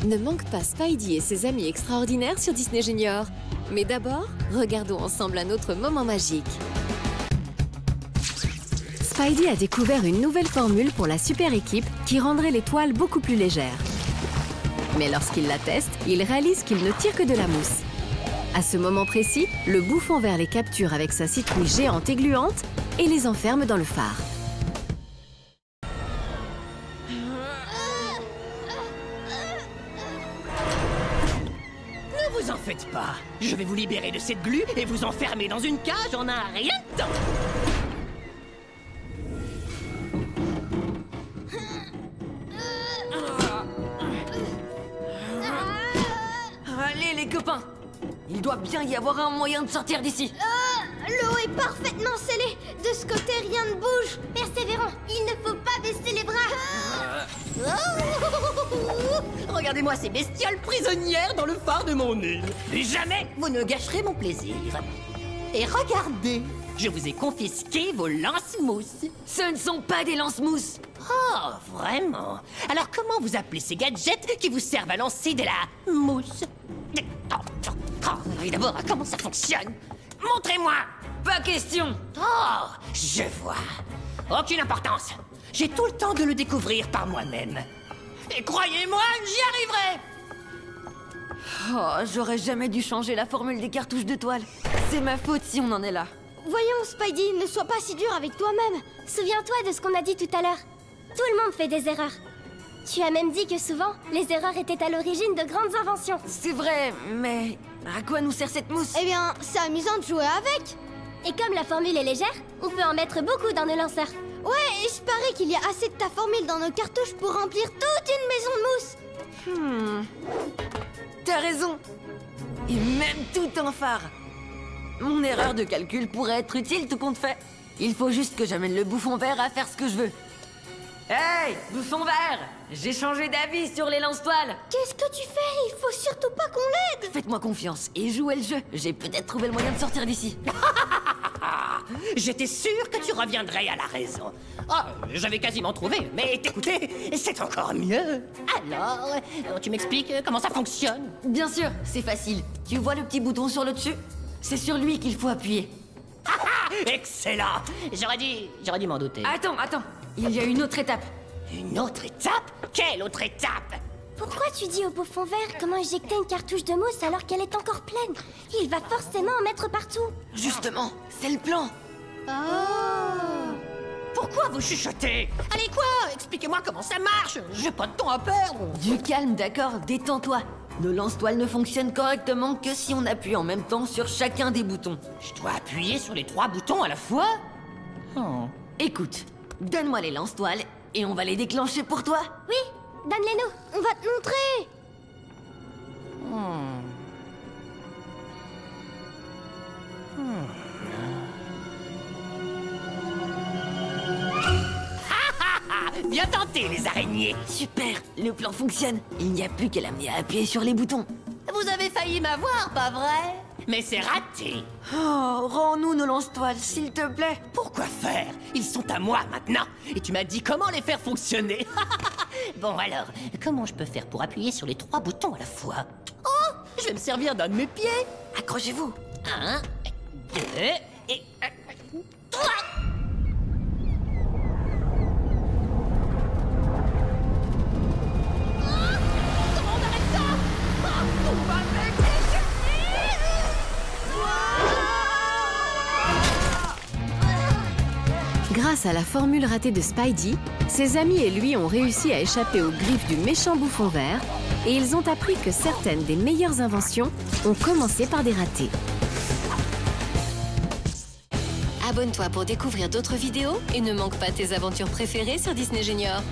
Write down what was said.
Ne manque pas Spidey et ses amis extraordinaires sur Disney Junior. Mais d'abord, regardons ensemble un autre moment magique. Spidey a découvert une nouvelle formule pour la super équipe qui rendrait les toiles beaucoup plus légères. Mais lorsqu'il la teste, il réalise qu'il ne tire que de la mousse. À ce moment précis, le bouffon vert les capture avec sa citrouille géante et gluante et les enferme dans le phare. Ne vous en faites pas. Je vais vous libérer de cette glu et vous enfermer dans une cage en un rien de temps. Allez les copains, il doit bien y avoir un moyen de sortir d'ici. L'eau est parfaitement scellée. De ce côté, rien ne bouge. Persévérons, il ne faut pas baisser les bras. Regardez-moi ces bestioles prisonnières dans le phare de mon île. Jamais vous ne gâcherez mon plaisir. Et regardez, je vous ai confisqué vos lance-mousses. Ce ne sont pas des lance-mousses. Oh, vraiment? Alors comment vous appelez ces gadgets qui vous servent à lancer de la mousse? Et d'abord, comment ça fonctionne? Montrez-moi! Pas question. Oh, je vois. Aucune importance. J'ai tout le temps de le découvrir par moi-même. Et croyez-moi, j'y arriverai! Oh, j'aurais jamais dû changer la formule des cartouches de toile. C'est ma faute si on en est là. Voyons, Spidey, ne sois pas si dur avec toi-même. Souviens-toi de ce qu'on a dit tout à l'heure. Tout le monde fait des erreurs. Tu as même dit que souvent, les erreurs étaient à l'origine de grandes inventions. C'est vrai, mais à quoi nous sert cette mousse? Eh bien, c'est amusant de jouer avec. Et comme la formule est légère, on peut en mettre beaucoup dans nos lanceurs. Ouais, et je parie qu'il y a assez de ta formule dans nos cartouches pour remplir toute une maison de mousse. T'as raison. Et même tout un phare. Mon erreur de calcul pourrait être utile tout compte fait. Il faut juste que j'amène le bouffon vert à faire ce que je veux. Hey, bouffon vert! J'ai changé d'avis sur les lance-toiles. Qu'est-ce que tu fais? Il faut surtout pas qu'on l'aide. Faites-moi confiance et jouez le jeu. J'ai peut-être trouvé le moyen de sortir d'ici. J'étais sûr que tu reviendrais à la raison. Oh, j'avais quasiment trouvé, mais t'écouter, c'est encore mieux. Alors, tu m'expliques comment ça fonctionne? Bien sûr, c'est facile. Tu vois le petit bouton sur le dessus? C'est sur lui qu'il faut appuyer. Excellent! J'aurais dû m'en douter. Attends. Il y a une autre étape. Une autre étape? Quelle autre étape? Pourquoi tu dis au bouffon vert comment injecter une cartouche de mousse alors qu'elle est encore pleine? Il va forcément en mettre partout. Justement, c'est le plan. Pourquoi vous chuchotez? Allez quoi? Expliquez-moi comment ça marche. J'ai pas de temps à perdre. Du calme, d'accord? Détends-toi. Nos lance-toiles ne fonctionnent correctement que si on appuie en même temps sur chacun des boutons. Je dois appuyer sur les 3 boutons à la fois? Oh. Écoute, donne-moi les lance-toiles et on va les déclencher pour toi. Oui, donne-les-nous. On va te montrer. Bien tenté, les araignées. Super, le plan fonctionne. Il n'y a plus qu'à l'amener à appuyer sur les boutons. Vous avez failli m'avoir, pas vrai? Mais c'est raté. Oh, rends-nous nos lance-toiles, s'il te plaît. Pourquoi faire? Ils sont à moi maintenant. Et tu m'as dit comment les faire fonctionner. Bon alors, comment je peux faire pour appuyer sur les 3 boutons à la fois? Oh, je vais me servir d'un de mes pieds. Accrochez-vous. 1, 2 et 3. Grâce à la formule ratée de Spidey, ses amis et lui ont réussi à échapper aux griffes du méchant bouffon vert et ils ont appris que certaines des meilleures inventions ont commencé par des ratés. Abonne-toi pour découvrir d'autres vidéos et ne manque pas tes aventures préférées sur Disney Junior.